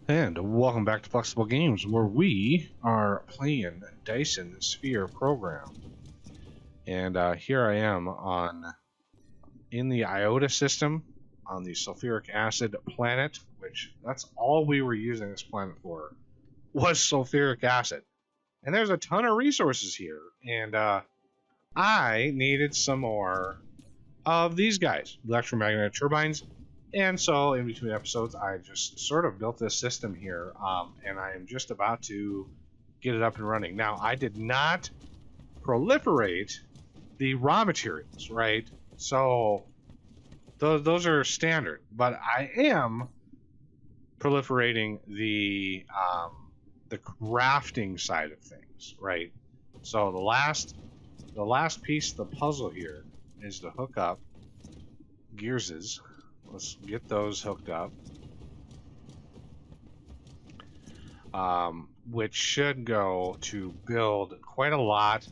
And welcome back to Flexible Games, where we are playing Dyson Sphere program. And here I am in the Iota system on the sulfuric acid planet, which that's all we were using this planet for, was sulfuric acid. And there's a ton of resources here, and I needed some more of these guys, electromagnetic turbines. And so, in between episodes, I just sort of built this system here, and I am just about to get it up and running. Now, I did not proliferate the raw materials, right? So, those are standard, but I am proliferating the crafting side of things, right? So the last piece of the puzzle here is to hook up gearses. Let's get those hooked up, which should go to build quite a lot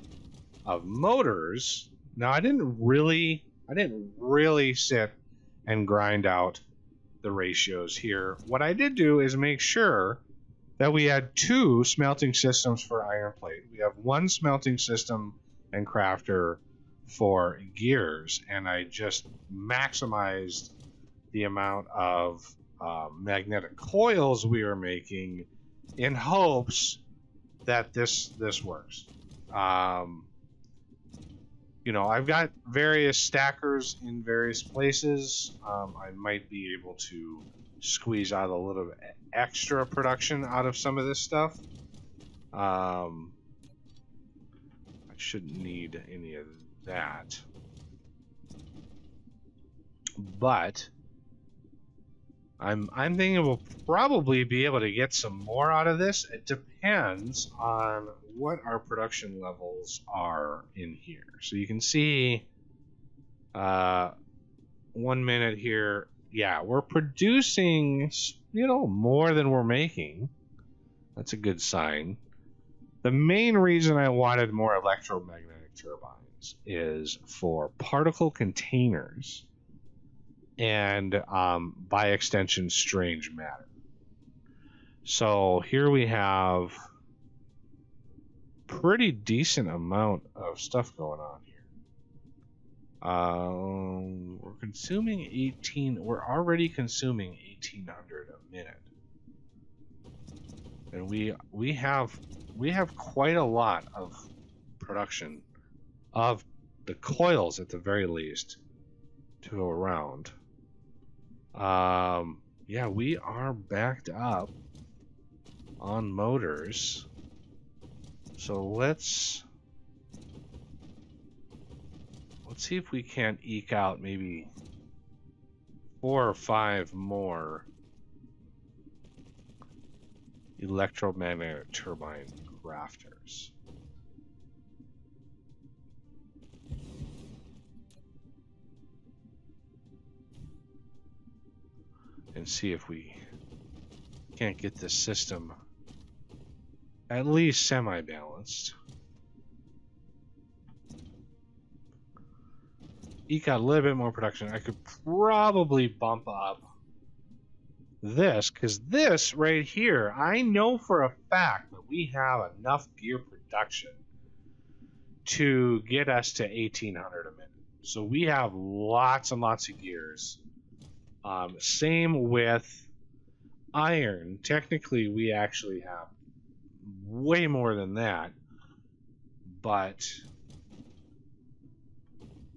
of motors. Now, I didn't really sit and grind out the ratios here. What I did do is make sure that we had two smelting systems for iron plate. We have one smelting system and crafter for gears, and I just maximized the amount of magnetic coils we are making in hopes that this works. You know, I've got various stackers in various places. I might be able to squeeze out a little extra production out of some of this stuff. I shouldn't need any of that. But I'm thinking we'll probably be able to get some more out of this. It depends on what our production levels are in here. So you can see 1 minute here. Yeah, we're producing, more than we're making. That's a good sign. The main reason I wanted more electromagnetic turbines is for particle containers and by extension strange matter. So here we have pretty decent amount of stuff going on here. We're consuming 18. We're already consuming 1,800 a minute, and we have quite a lot of production of the coils at the very least to go around. Yeah, we are backed up on motors. So let's see if we can't eke out maybe 4 or 5 more electromagnetic turbine crafters. And see if we can't get this system at least semi-balanced. Eke out a little bit more production. I could probably bump up this, because this right here, I know for a fact that we have enough gear production to get us to 1,800 a minute. So we have lots and lots of gears. Same with iron. Technically, we actually have way more than that, but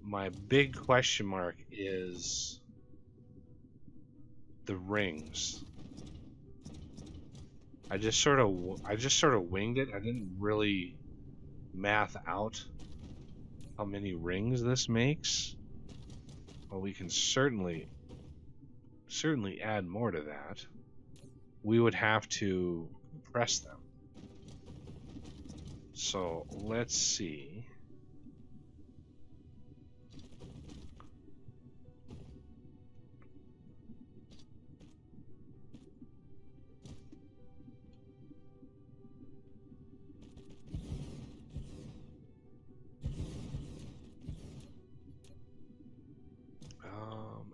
my big question mark is the rings. I just sort of winged it. I didn't really math out how many rings this makes. Well, we can certainly add more to that. We would have to press them. So let's see.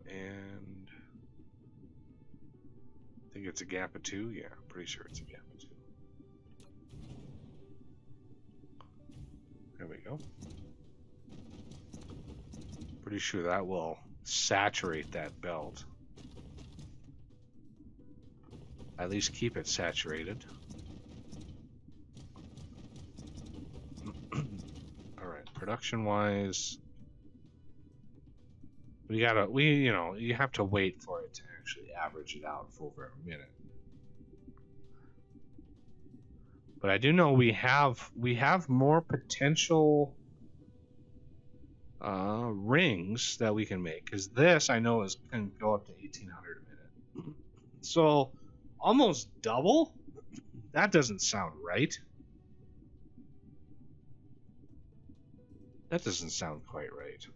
And it's a gap of 2? Yeah, I'm pretty sure it's a gap of 2. There we go. Pretty sure that will saturate that belt. At least keep it saturated. Alright, production-wise, you know, you have to wait for it to actually average it out for over a minute. But I do know we have more potential rings that we can make, because this I know can go up to 1800 a minute. So almost double? That doesn't sound right. That doesn't sound quite right.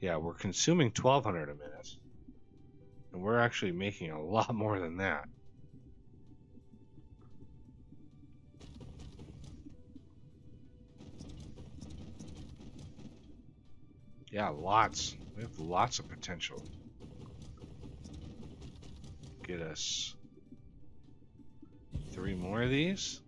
Yeah, we're consuming 1200 a minute, and we're actually making a lot more than that. Yeah, lots. We have lots of potential. Get us 3 more of these.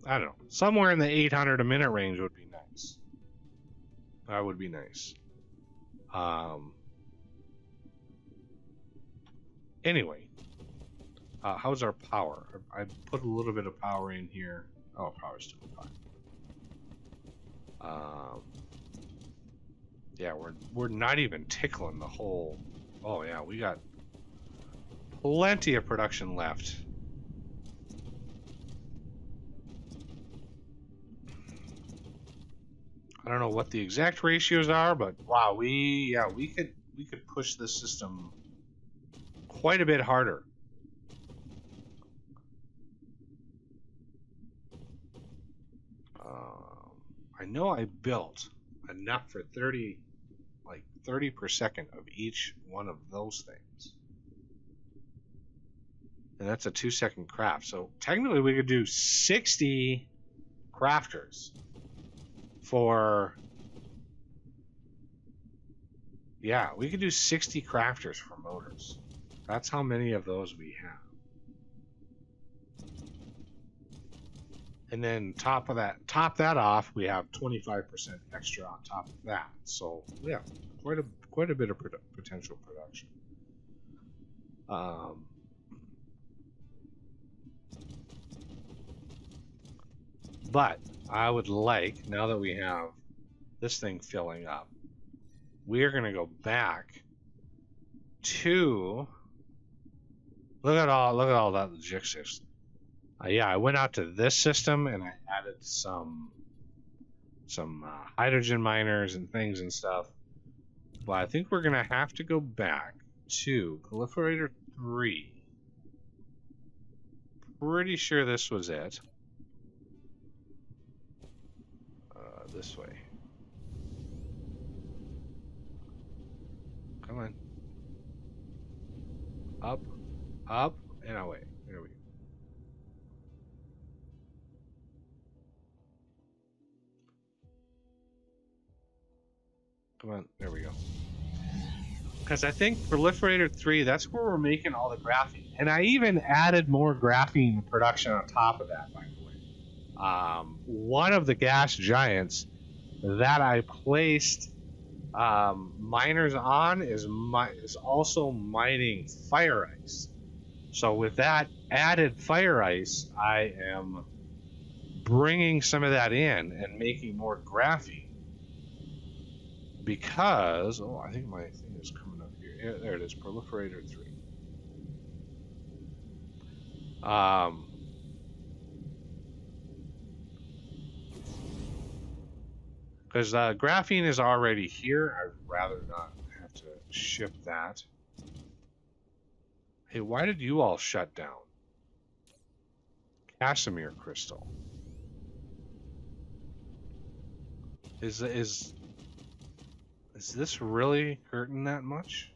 I don't know. Somewhere in the 800 a minute range would be nice. That would be nice. Anyway. How's our power? I put a little bit of power in here. Oh, power's still fine. Yeah, we're not even tickling the whole. Oh yeah, we got plenty of production left. I don't know what the exact ratios are, but wow, we could push this system quite a bit harder. I know I built enough for 30 per second of each one of those things. And that's a 2-second craft. So technically we could do 60 crafters for... Yeah, we could do 60 crafters for motors. That's how many of those we have. And then top that off, we have 25% extra on top of that. So yeah, quite a bit of potential production. But I would like, now that we have this thing filling up, we are going to go back to look at all that logistics. Yeah, I went out to this system and I added some hydrogen miners and things and stuff. But I think we're gonna have to go back to Proliferator 3. Pretty sure this was it. This way. Come on. Up, and away. There we go. Come on, there we go. Because I think Proliferator 3, that's where we're making all the graphene. And I even added more graphene production on top of that, by the way. One of the gas giants that I placed miners on is also mining fire ice. So with that added fire ice, I am bringing some of that in and making more graphene. Because, oh, I think my thing is coming up here. There it is, Proliferator 3. Because graphene is already here. I'd rather not have to ship that. Hey, why did you all shut down? Casimir crystal. Is this really hurting that much?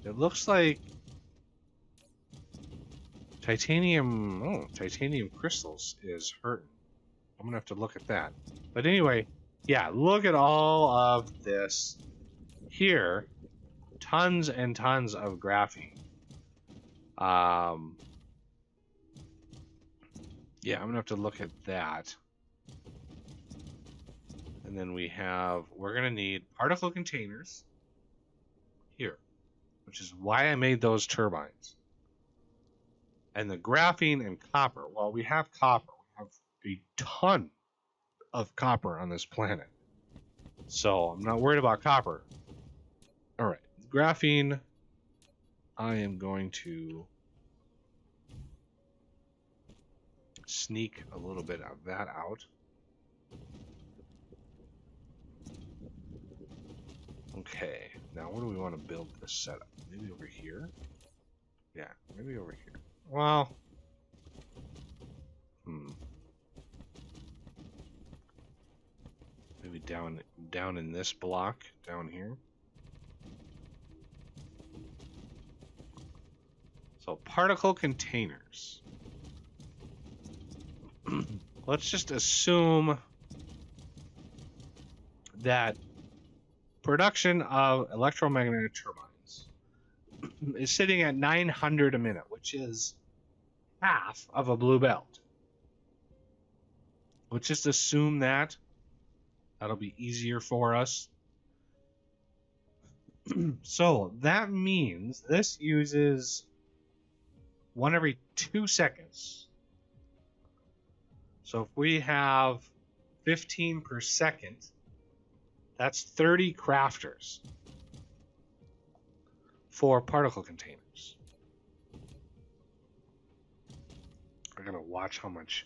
It looks like Titanium, oh, titanium crystals is hurting. I'm gonna have to look at that. But anyway, yeah, look at all of this here. Tons and tons of graphene. Yeah, I'm gonna have to look at that. And then we're gonna need particle containers here, which is why I made those turbines. And the graphene and copper, well, we have copper. We have a ton of copper on this planet. So I'm not worried about copper. All right, graphene, I am going to sneak a little bit of that out. Okay, now where do we want to build this setup? Maybe over here? Yeah, maybe over here. Well, maybe down in this block, down here. So particle containers. Let's just assume that production of electromagnetic turbines is sitting at 900 a minute, which is half of a blue belt. Let's just assume that. That'll be easier for us. So that means this uses 1 every 2 seconds. So if we have 15 per second, that's 30 crafters for particle containers. I gotta watch how much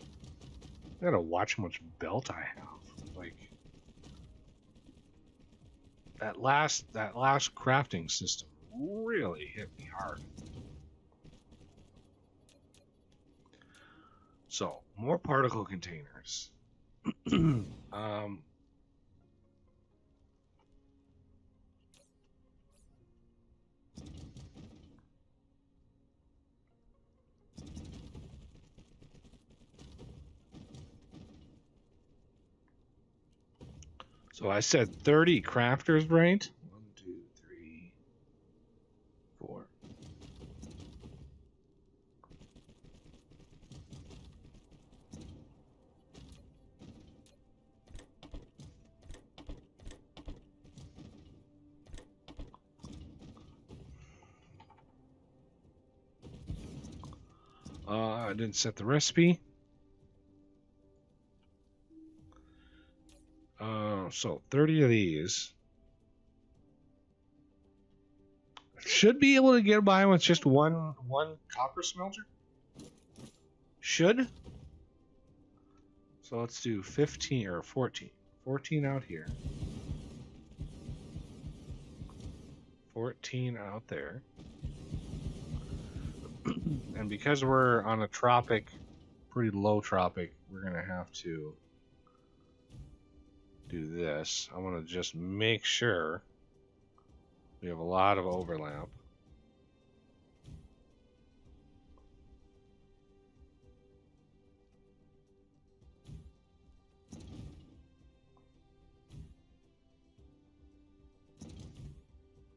belt I have. Like that last crafting system really hit me hard. So more particle containers. So I said 30 crafters, right? 1, 2, 3, 4. I didn't set the recipe. So 30 of these. Should be able to get by with just one copper smelter. Should. So let's do 15 or 14. 14 out here. 14 out there. And because we're on a tropic, pretty low tropic, we're going to have to do this. I want to just make sure we have a lot of overlap.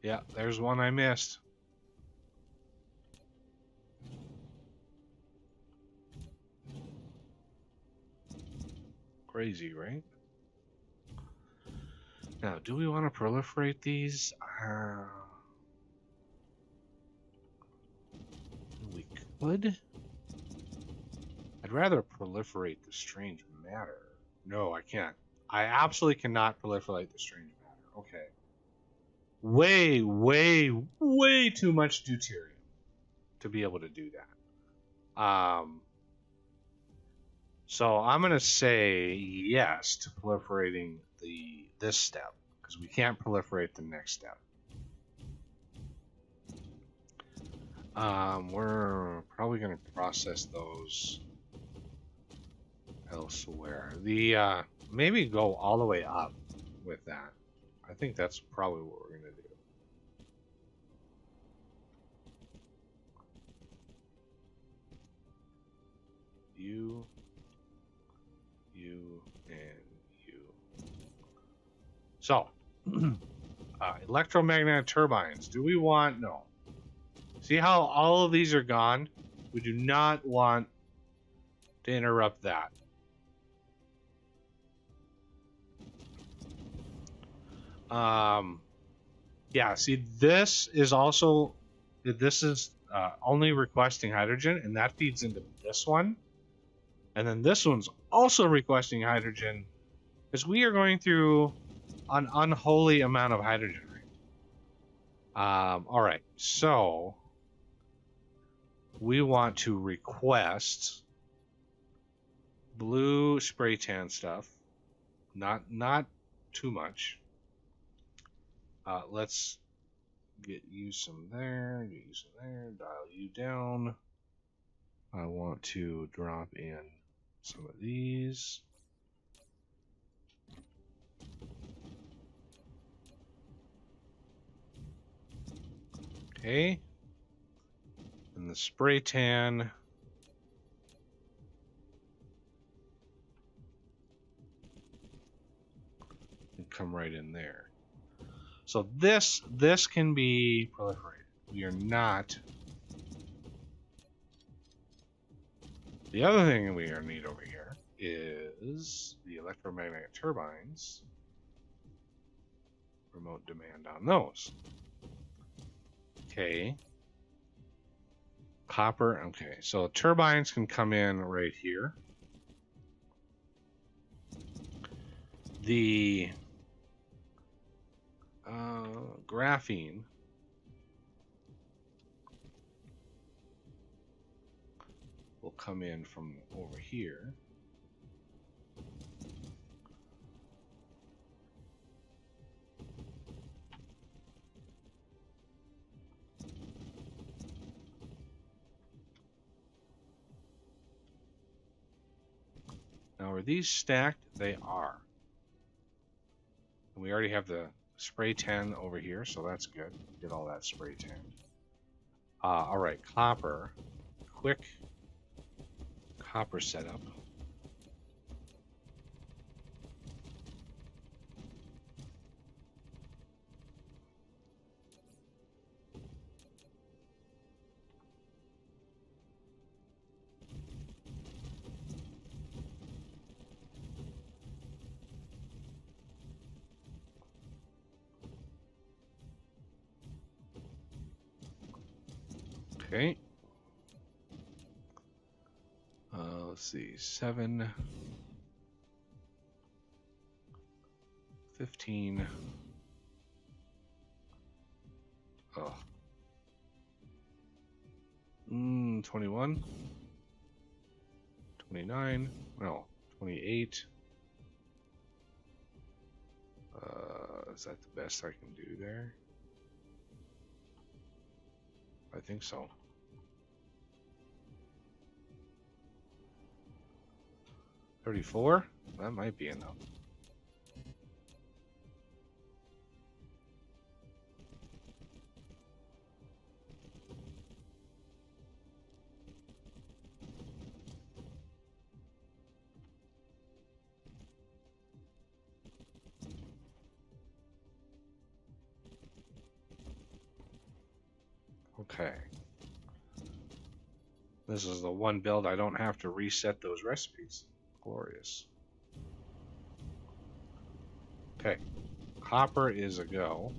Yeah, there's one I missed. Crazy, right? Now, do we want to proliferate these? We could. I'd rather proliferate the strange matter. No, I can't. I absolutely cannot proliferate the strange matter. Okay. Way, way, way too much deuterium to be able to do that. So I'm going to say yes to proliferating this step, because we can't proliferate the next step. We're probably going to process those elsewhere. Maybe go all the way up with that. I think that's probably what we're going to do. you, and you. So, electromagnetic turbines. Do we want? No. See how all of these are gone? We do not want to interrupt that. Yeah, see, this is also, this is only requesting hydrogen, and that feeds into this one. And then this one's also requesting hydrogen, because we are going through an unholy amount of hydrogen. All right, so we want to request blue spray tan stuff, not too much. Let's get you some there, get you some there, dial you down. I want to drop in some of these. Okay. And the spray tan. Can come right in there. So this can be proliferated. We are not. The other thing we are need over here is the electromagnetic turbines. Remote demand on those. Okay. Copper. Okay, so turbines can come in right here. The graphene will come in from over here. Now, are these stacked? They are. And we already have the spray tan over here, so that's good. Get all that spray tan. All right, copper. Quick copper setup. Okay. Let's see, 7, 15. Oh. 21. 29. No, 28. Is that the best I can do there? I think so. 34? That might be enough. Okay. This is the one build I don't have to reset those recipes. Glorious. Okay. Copper is a go.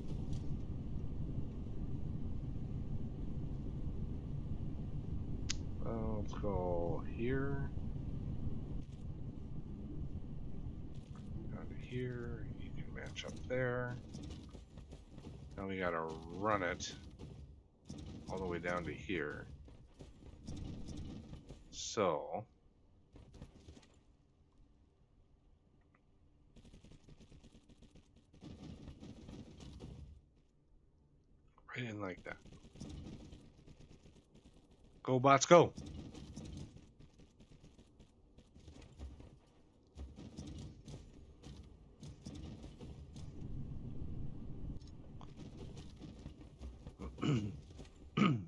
Let's go here. Down to here. You can match up there. Now we gotta run it all the way down to here. So right in like that. Go bots, go.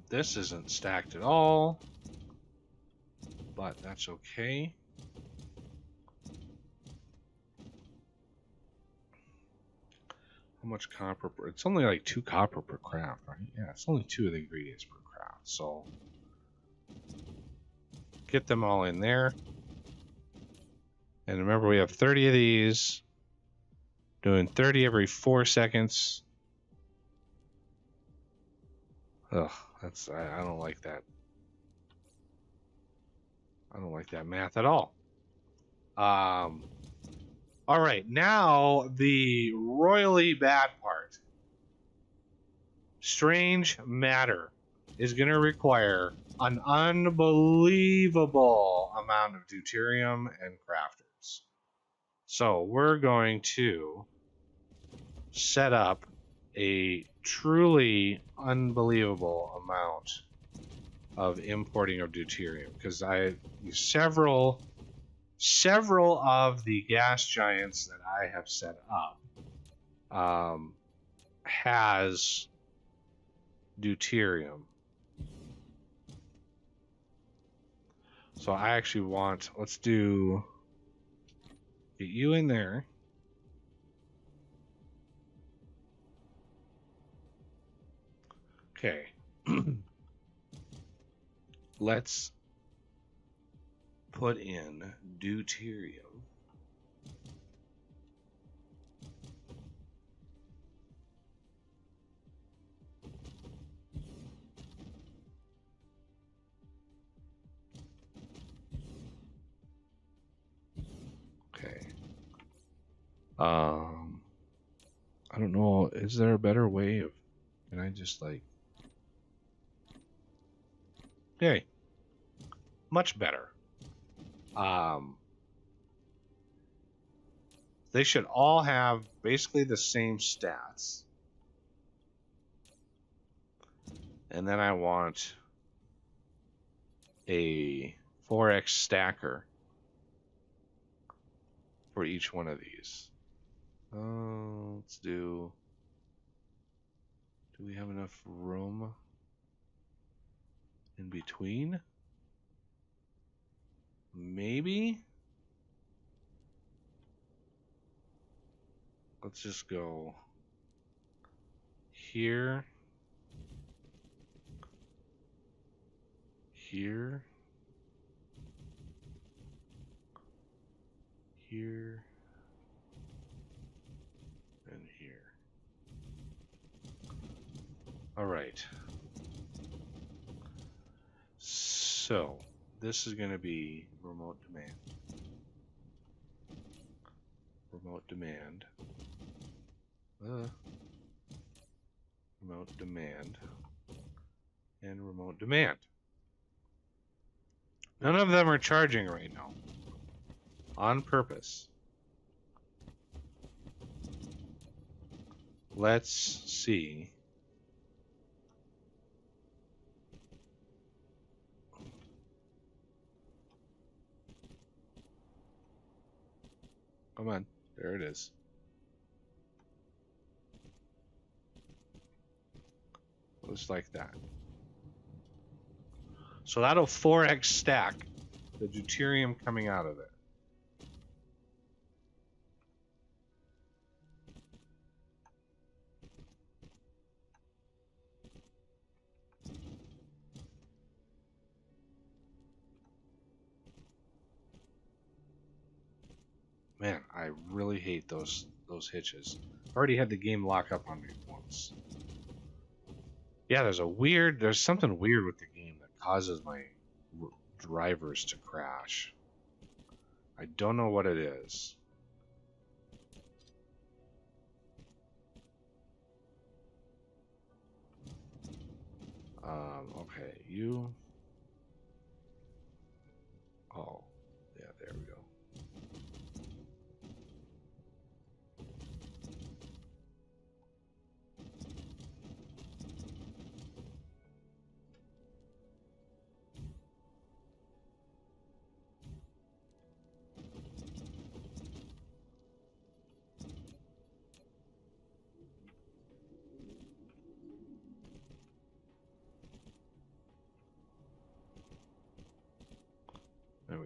This isn't stacked at all, but that's okay. How much copper per... It's only like 2 copper per craft, right? Yeah, it's only 2 of the ingredients per craft, so... Get them all in there. And remember, we have 30 of these. Doing 30 every 4 seconds. Ugh, that's... I don't like that. I don't like that math at all. All right, now the royally bad part. Strange matter is going to require an unbelievable amount of deuterium and crafters. So we're going to set up a truly unbelievable amount of importing of deuterium, because several of the gas giants that I have set up has deuterium. So I actually want, let's do, get you in there. Okay. Let's put in deuterium. Okay. I don't know, is there a better way of, can I just like, okay, much better. They should all have basically the same stats. And then I want a 4x stacker for each one of these. Let's do we have enough room in between? Maybe? Let's just go here, here, here, and here. All right. So this is going to be remote demand. Remote demand. Remote demand. And remote demand. None of them are charging right now. On purpose. Let's see. Come on. There it is. Looks like that. So that'll 4x stack the deuterium coming out of it. Man, I really hate those hitches. I already had the game lock up on me once. Yeah, there's something weird with the game that causes my drivers to crash. I don't know what it is. Okay, you. Oh, yeah, there we go.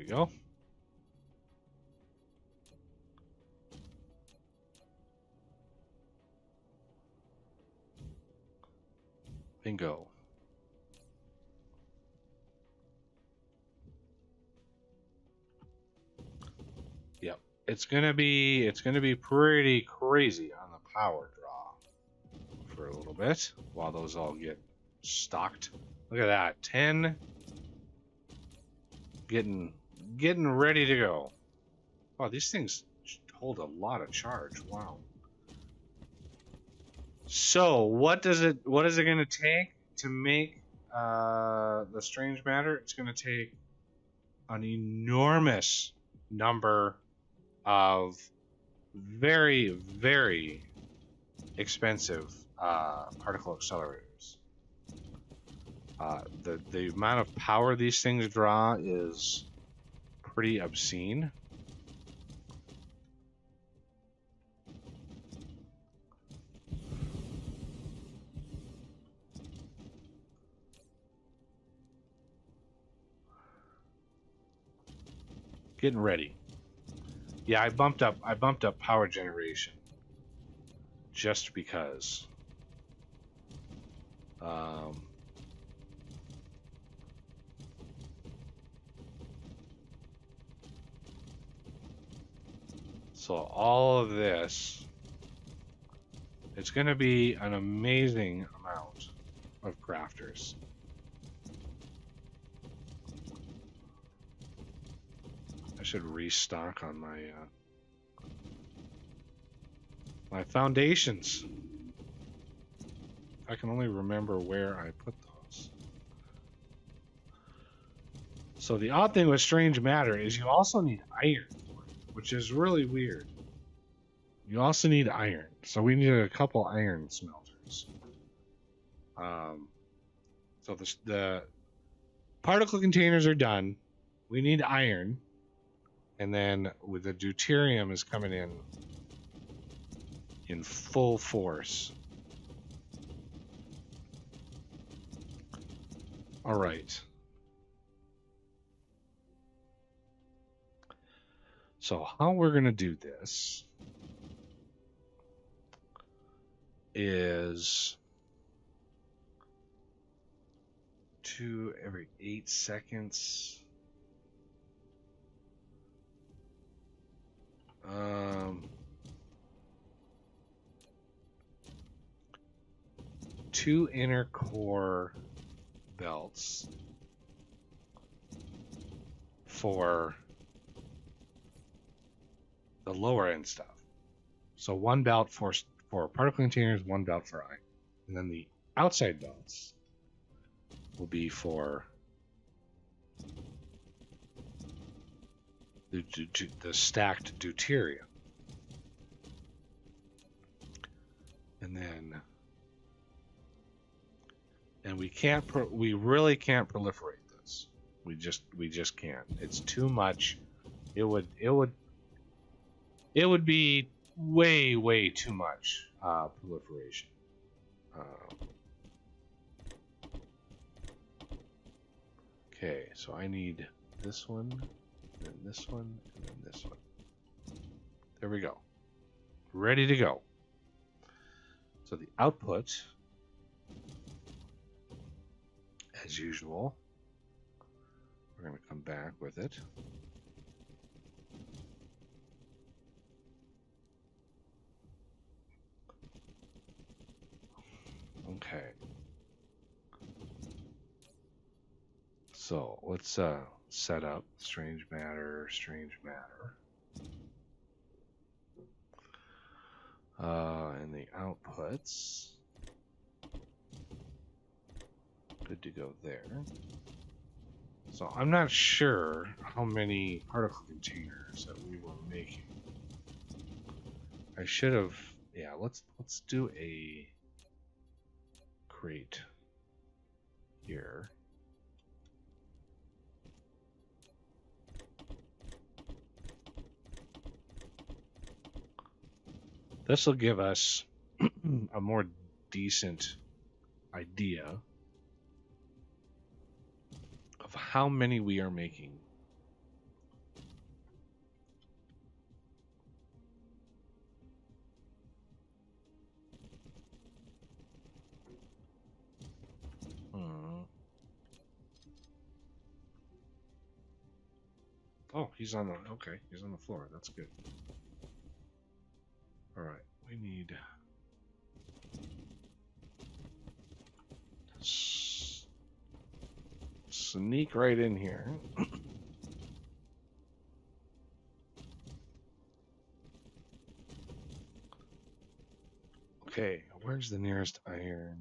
we go. Bingo. Yep. It's gonna be pretty crazy on the power draw for a little bit while those all get stocked. Look at that. 10 getting ready to go. Oh, these things hold a lot of charge. Wow. So what is it going to take to make the strange matter? It's going to take an enormous number of very, very expensive particle accelerators. The amount of power these things draw is pretty obscene. Getting ready. Yeah, I bumped up power generation just because. So all of this, it's going to be an amazing amount of crafters. I should restock on my my foundations. I can only remember where I put those. So the odd thing with strange matter is you also need iron, which is really weird. You also need iron, so we need a couple iron smelters. So the particle containers are done. We need iron, and then with the deuterium is coming in full force. All right. So how we're going to do this is 2 every 8 seconds. 2 inner core belts for the lower end stuff. So 1 belt for particle containers, 1 belt for iron. And then the outside belts will be for the stacked deuterium. And we really can't proliferate this. We just can't. It's too much. It would be way too much proliferation. Okay, so I need this one, and this one, and then this one. There we go. Ready to go. So the output, as usual, we're going to come back with it. Okay. So let's set up strange matter. And the outputs. Good to go there. So I'm not sure how many particle containers that we were making. I should have, yeah, let's do a crate here. This will give us a more decent idea of how many we are making Oh, he's on the... Okay, he's on the floor. That's good. Alright, we need... Sneak right in here. Okay, where's the nearest iron?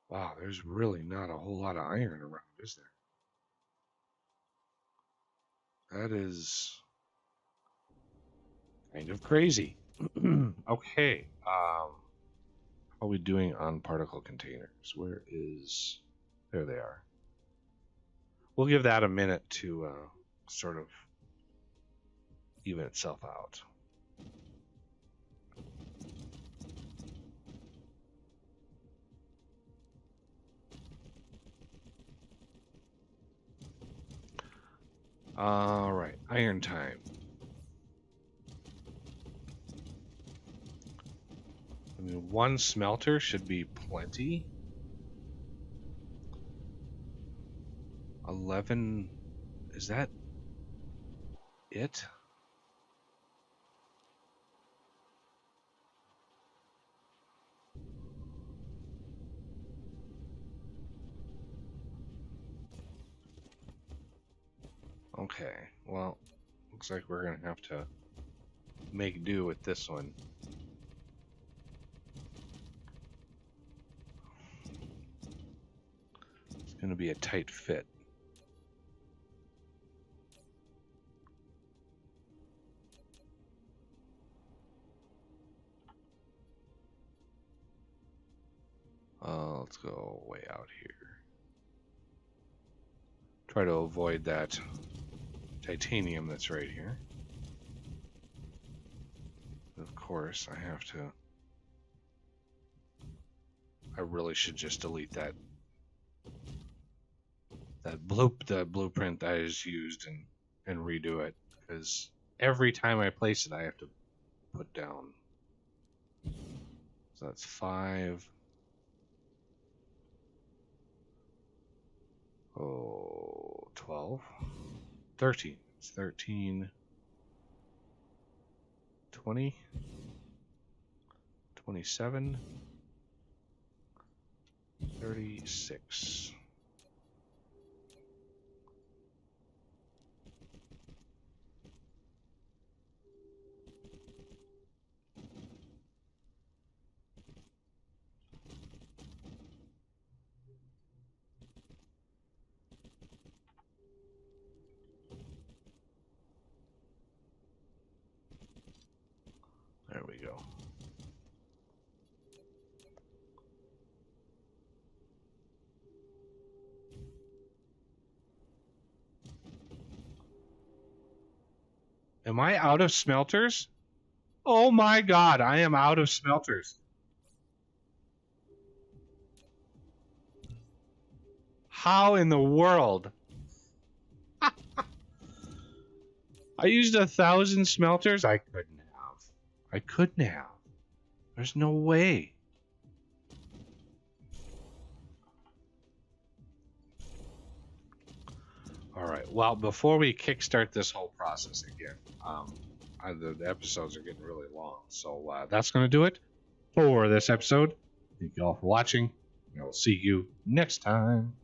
Wow, there's really not a whole lot of iron around, is there? That is kind of crazy. Okay, how are we doing on particle containers? Where is... There they are. We'll give that a minute to sort of even itself out. All right, iron time. I mean, one smelter should be plenty. 11, is that it? Okay, well, looks like we're gonna have to make do with this one. It's gonna be a tight fit. Let's go way out here. Try to avoid that titanium that's right here. Of course, I have to... I really should just delete that the blueprint that I just used and redo it, because every time I place it, I have to put down. So that's 5. Oh, 12. 13. It's 13. 20. 27. 36. There we go. Am I out of smelters? Oh my god, I am out of smelters. How in the world? I used 1,000 smelters? I couldn't have. I couldn't have. There's no way. Alright, well, before we kickstart this whole process again, the episodes are getting really long, so that's going to do it for this episode. Thank you all for watching, and I will see you next time.